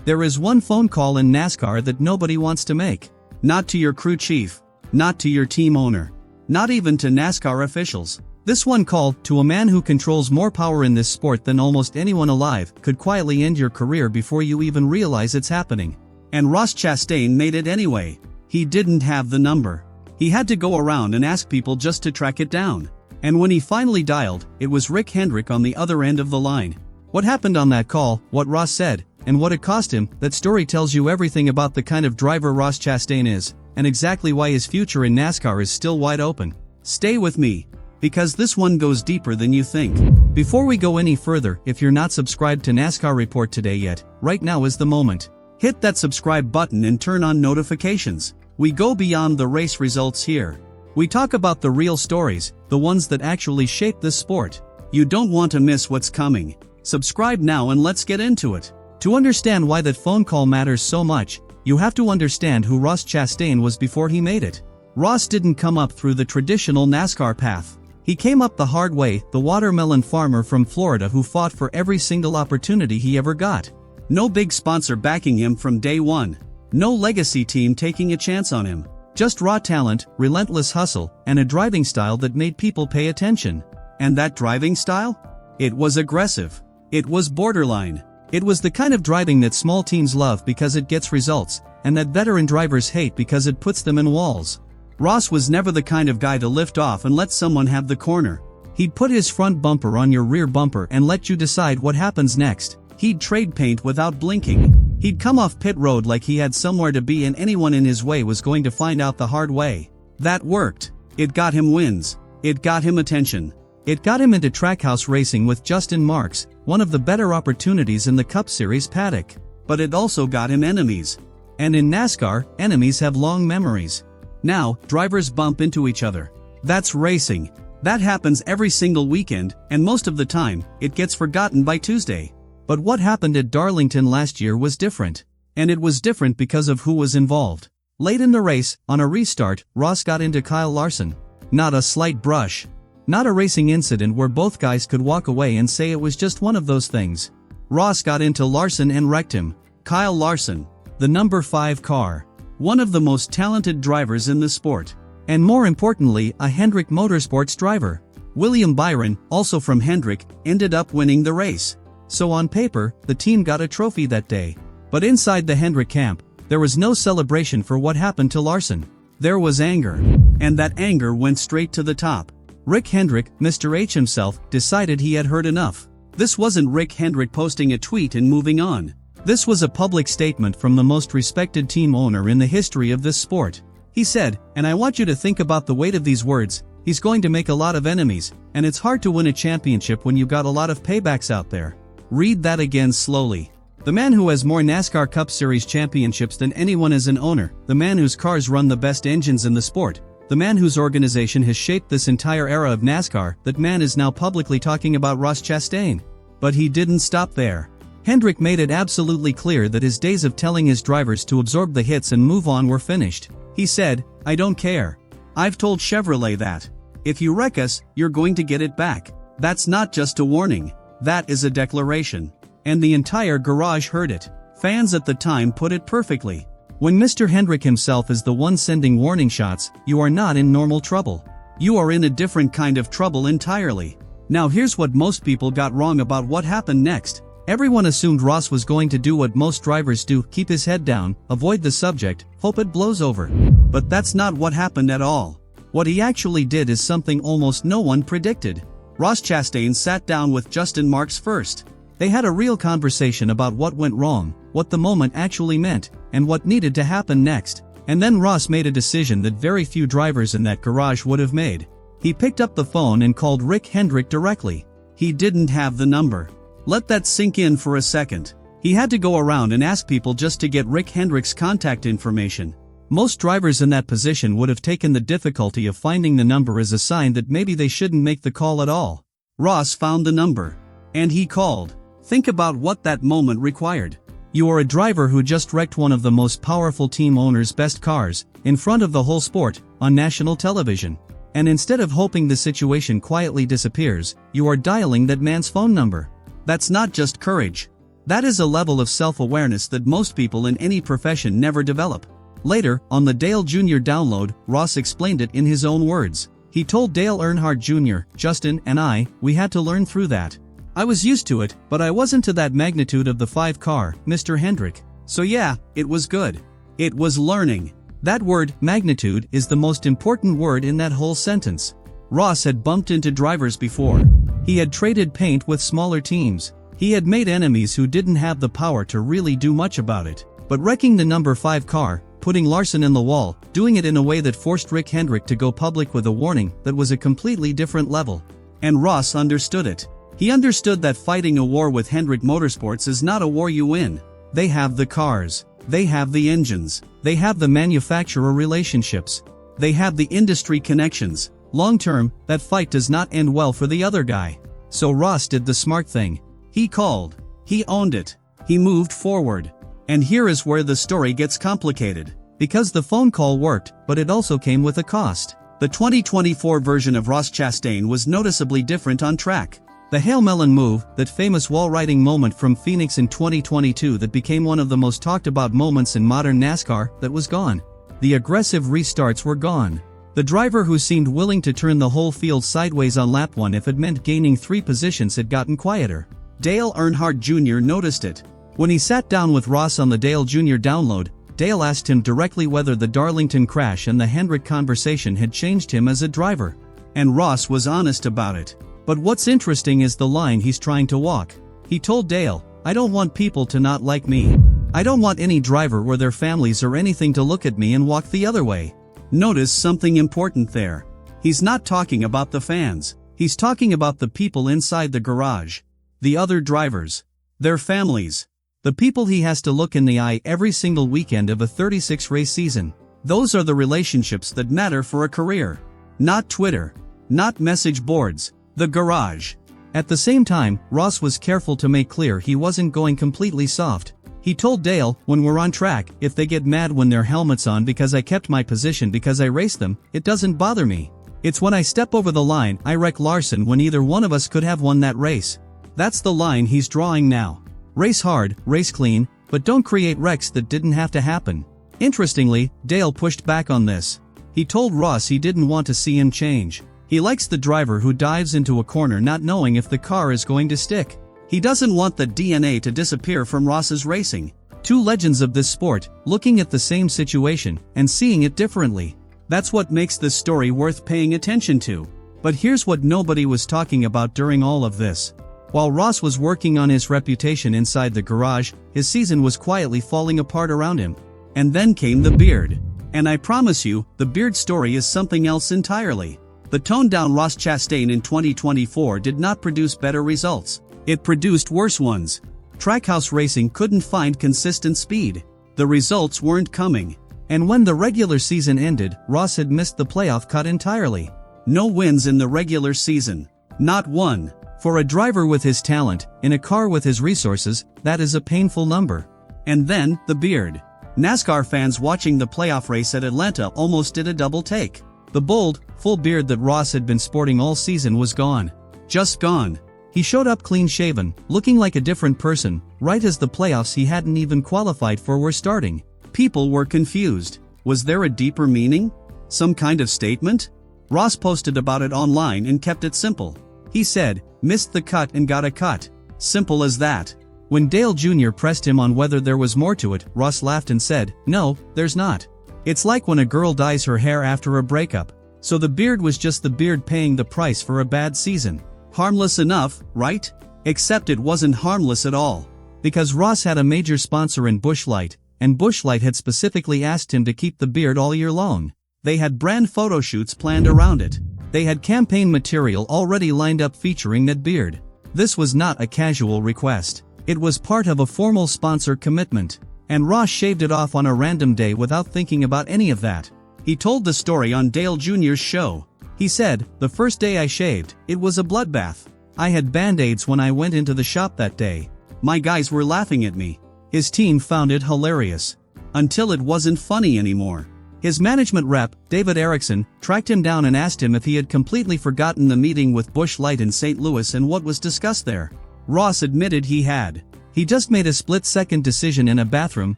There is one phone call in NASCAR that nobody wants to make. Not to your crew chief. Not to your team owner. Not even to NASCAR officials. This one call, to a man who controls more power in this sport than almost anyone alive, could quietly end your career before you even realize it's happening. And Ross Chastain made it anyway. He didn't have the number. He had to go around and ask people just to track it down. And when he finally dialed, it was Rick Hendrick on the other end of the line. What happened on that call, what Ross said, and what it cost him, that story tells you everything about the kind of driver Ross Chastain is, and exactly why his future in NASCAR is still wide open. Stay with me, because this one goes deeper than you think. Before we go any further, if you're not subscribed to NASCAR Report today yet, right now is the moment. Hit that subscribe button and turn on notifications. We go beyond the race results here. We talk about the real stories, the ones that actually shape this sport. You don't want to miss what's coming. Subscribe now and let's get into it. To understand why that phone call matters so much, you have to understand who Ross Chastain was before he made it. Ross didn't come up through the traditional NASCAR path. He came up the hard way, the watermelon farmer from Florida who fought for every single opportunity he ever got. No big sponsor backing him from day one. No legacy team taking a chance on him. Just raw talent, relentless hustle, and a driving style that made people pay attention. And that driving style? It was aggressive. It was borderline. It was the kind of driving that small teams love because it gets results, and that veteran drivers hate because it puts them in walls. Ross was never the kind of guy to lift off and let someone have the corner. He'd put his front bumper on your rear bumper and let you decide what happens next. He'd trade paint without blinking. He'd come off pit road like he had somewhere to be and anyone in his way was going to find out the hard way. That worked. It got him wins. It got him attention. It got him into Trackhouse Racing with Justin Marks, one of the better opportunities in the Cup Series paddock. But it also got him enemies. And in NASCAR, enemies have long memories. Now, drivers bump into each other. That's racing. That happens every single weekend, and most of the time, it gets forgotten by Tuesday. But what happened at Darlington last year was different. And it was different because of who was involved. Late in the race, on a restart, Ross got into Kyle Larson. Not a slight brush. Not a racing incident where both guys could walk away and say it was just one of those things. Ross got into Larson and wrecked him. Kyle Larson, the number 5 car. One of the most talented drivers in the sport. And more importantly, a Hendrick Motorsports driver. William Byron, also from Hendrick, ended up winning the race. So on paper, the team got a trophy that day. But inside the Hendrick camp, there was no celebration for what happened to Larson. There was anger. And that anger went straight to the top. Rick Hendrick, Mr. H himself, decided he had heard enough. This wasn't Rick Hendrick posting a tweet and moving on. This was a public statement from the most respected team owner in the history of this sport. He said, and I want you to think about the weight of these words, he's going to make a lot of enemies, and it's hard to win a championship when you got a lot of paybacks out there. Read that again slowly. The man who has more NASCAR Cup Series championships than anyone as an owner, the man whose cars run the best engines in the sport, the man whose organization has shaped this entire era of NASCAR, that man is now publicly talking about Ross Chastain. But he didn't stop there. Hendrick made it absolutely clear that his days of telling his drivers to absorb the hits and move on were finished. He said, I don't care. I've told Chevrolet that. If you wreck us, you're going to get it back. That's not just a warning. That is a declaration. And the entire garage heard it. Fans at the time put it perfectly. When Mr. Hendrick himself is the one sending warning shots, you are not in normal trouble. You are in a different kind of trouble entirely. Now here's what most people got wrong about what happened next. Everyone assumed Ross was going to do what most drivers do, keep his head down, avoid the subject, hope it blows over. But that's not what happened at all. What he actually did is something almost no one predicted. Ross Chastain sat down with Justin Marks first. They had a real conversation about what went wrong, what the moment actually meant, and what needed to happen next. And then Ross made a decision that very few drivers in that garage would have made. He picked up the phone and called Rick Hendrick directly. He didn't have the number. Let that sink in for a second. He had to go around and ask people just to get Rick Hendrick's contact information. Most drivers in that position would have taken the difficulty of finding the number as a sign that maybe they shouldn't make the call at all. Ross found the number. And he called. Think about what that moment required. You are a driver who just wrecked one of the most powerful team owners' best cars, in front of the whole sport, on national television. And instead of hoping the situation quietly disappears, you are dialing that man's phone number. That's not just courage. That is a level of self-awareness that most people in any profession never develop. Later, on the Dale Jr. download, Ross explained it in his own words. He told Dale Earnhardt Jr., Justin and we had to learn through that. I was used to it, but I wasn't to that magnitude of the 5-car, Mr. Hendrick. So yeah, it was good. It was learning. That word, magnitude, is the most important word in that whole sentence. Ross had bumped into drivers before. He had traded paint with smaller teams. He had made enemies who didn't have the power to really do much about it. But wrecking the number 5 car, putting Larson in the wall, doing it in a way that forced Rick Hendrick to go public with a warning that was a completely different level. And Ross understood it. He understood that fighting a war with Hendrick Motorsports is not a war you win. They have the cars. They have the engines. They have the manufacturer relationships. They have the industry connections. Long term, that fight does not end well for the other guy. So Ross did the smart thing. He called. He owned it. He moved forward. And here is where the story gets complicated. Because the phone call worked, but it also came with a cost. The 2024 version of Ross Chastain was noticeably different on track. The Hail Melon move, that famous wall-riding moment from Phoenix in 2022 that became one of the most talked about moments in modern NASCAR, that was gone. The aggressive restarts were gone. The driver who seemed willing to turn the whole field sideways on lap 1 if it meant gaining 3 positions had gotten quieter. Dale Earnhardt Jr. noticed it. When he sat down with Ross on the Dale Jr. download, Dale asked him directly whether the Darlington crash and the Hendrick conversation had changed him as a driver. And Ross was honest about it. But what's interesting is the line he's trying to walk. He told Dale, "I don't want people to not like me. I don't want any driver or their families or anything to look at me and walk the other way." Notice something important there. He's not talking about the fans. He's talking about the people inside the garage. The other drivers. Their families. The people he has to look in the eye every single weekend of a 36-race season. Those are the relationships that matter for a career. Not Twitter. Not message boards. The garage. At the same time, Ross was careful to make clear he wasn't going completely soft. He told Dale, "When we're on track, if they get mad when their helmet's on because I kept my position because I raced them, it doesn't bother me. It's when I step over the line I wreck Larson when either one of us could have won that race." That's the line he's drawing now. Race hard, race clean, but don't create wrecks that didn't have to happen. Interestingly, Dale pushed back on this. He told Ross he didn't want to see him change. He likes the driver who dives into a corner not knowing if the car is going to stick. He doesn't want the DNA to disappear from Ross's racing. Two legends of this sport, looking at the same situation and seeing it differently. That's what makes this story worth paying attention to. But here's what nobody was talking about during all of this. While Ross was working on his reputation inside the garage, his season was quietly falling apart around him. And then came the beard. And I promise you, the beard story is something else entirely. The toned-down Ross Chastain in 2024 did not produce better results. It produced worse ones. Trackhouse Racing couldn't find consistent speed. The results weren't coming. And when the regular season ended, Ross had missed the playoff cut entirely. No wins in the regular season. Not one. For a driver with his talent, in a car with his resources, that is a painful number. And then, the beard. NASCAR fans watching the playoff race at Atlanta almost did a double take. The bold, full beard that Ross had been sporting all season was gone. Just gone. He showed up clean-shaven, looking like a different person, right as the playoffs he hadn't even qualified for were starting. People were confused. Was there a deeper meaning? Some kind of statement? Ross posted about it online and kept it simple. He said, "Missed the cut and got a cut." Simple as that. When Dale Jr. pressed him on whether there was more to it, Ross laughed and said, "No, there's not. It's like when a girl dyes her hair after a breakup." So the beard was just the beard paying the price for a bad season. Harmless enough, right? Except it wasn't harmless at all. Because Ross had a major sponsor in Busch Light, and Busch Light had specifically asked him to keep the beard all year long. They had brand photo shoots planned around it. They had campaign material already lined up featuring that beard. This was not a casual request. It was part of a formal sponsor commitment. And Ross shaved it off on a random day without thinking about any of that. He told the story on Dale Jr.'s show. He said, "The first day I shaved, it was a bloodbath. I had band-aids when I went into the shop that day. My guys were laughing at me. His team found it hilarious. Until it wasn't funny anymore." His management rep, David Erickson, tracked him down and asked him if he had completely forgotten the meeting with Busch Light in St. Louis and what was discussed there. Ross admitted he had. He just made a split-second decision in a bathroom,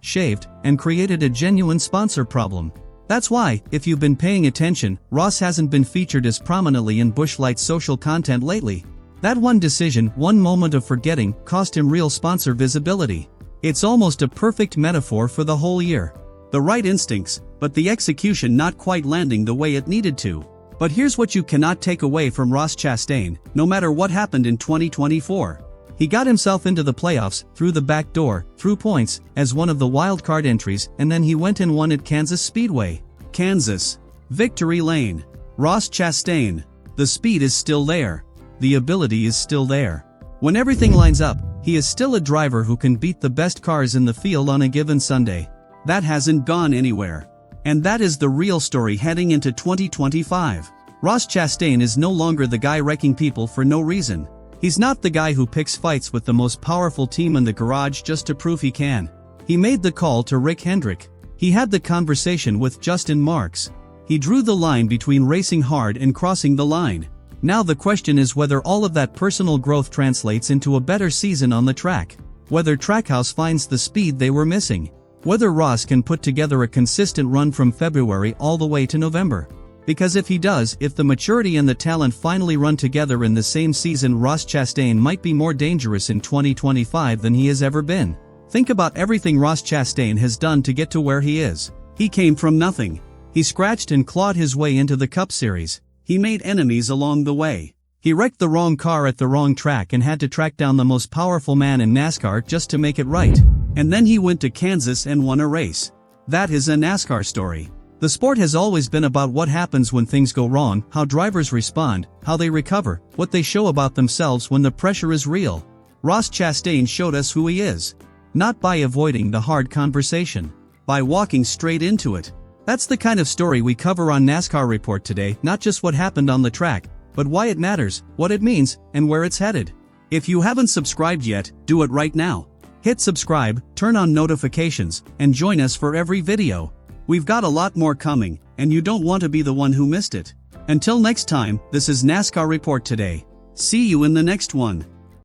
shaved, and created a genuine sponsor problem. That's why, if you've been paying attention, Ross hasn't been featured as prominently in Busch Light's social content lately. That one decision, one moment of forgetting, cost him real sponsor visibility. It's almost a perfect metaphor for the whole year. The right instincts, but the execution not quite landing the way it needed to. But here's what you cannot take away from Ross Chastain, no matter what happened in 2024. He got himself into the playoffs, through the back door, through points, as one of the wildcard entries, and then he went and won at Kansas Speedway. Kansas. Victory Lane. Ross Chastain. The speed is still there. The ability is still there. When everything lines up, he is still a driver who can beat the best cars in the field on a given Sunday. That hasn't gone anywhere. And that is the real story heading into 2025. Ross Chastain is no longer the guy wrecking people for no reason. He's not the guy who picks fights with the most powerful team in the garage just to prove he can. He made the call to Rick Hendrick. He had the conversation with Justin Marks. He drew the line between racing hard and crossing the line. Now the question is whether all of that personal growth translates into a better season on the track. Whether Trackhouse finds the speed they were missing. Whether Ross can put together a consistent run from February all the way to November. Because if he does, if the maturity and the talent finally run together in the same season, Ross Chastain might be more dangerous in 2025 than he has ever been. Think about everything Ross Chastain has done to get to where he is. He came from nothing. He scratched and clawed his way into the Cup Series. He made enemies along the way. He wrecked the wrong car at the wrong track and had to track down the most powerful man in NASCAR just to make it right. And then he went to Kansas and won a race. That is a NASCAR story. The sport has always been about what happens when things go wrong, how drivers respond, how they recover, what they show about themselves when the pressure is real. Ross Chastain showed us who he is. Not by avoiding the hard conversation. By walking straight into it. That's the kind of story we cover on NASCAR Report today, not just what happened on the track, but why it matters, what it means, and where it's headed. If you haven't subscribed yet, do it right now. Hit subscribe, turn on notifications, and join us for every video. We've got a lot more coming, and you don't want to be the one who missed it. Until next time, this is NASCAR Report Today. See you in the next one.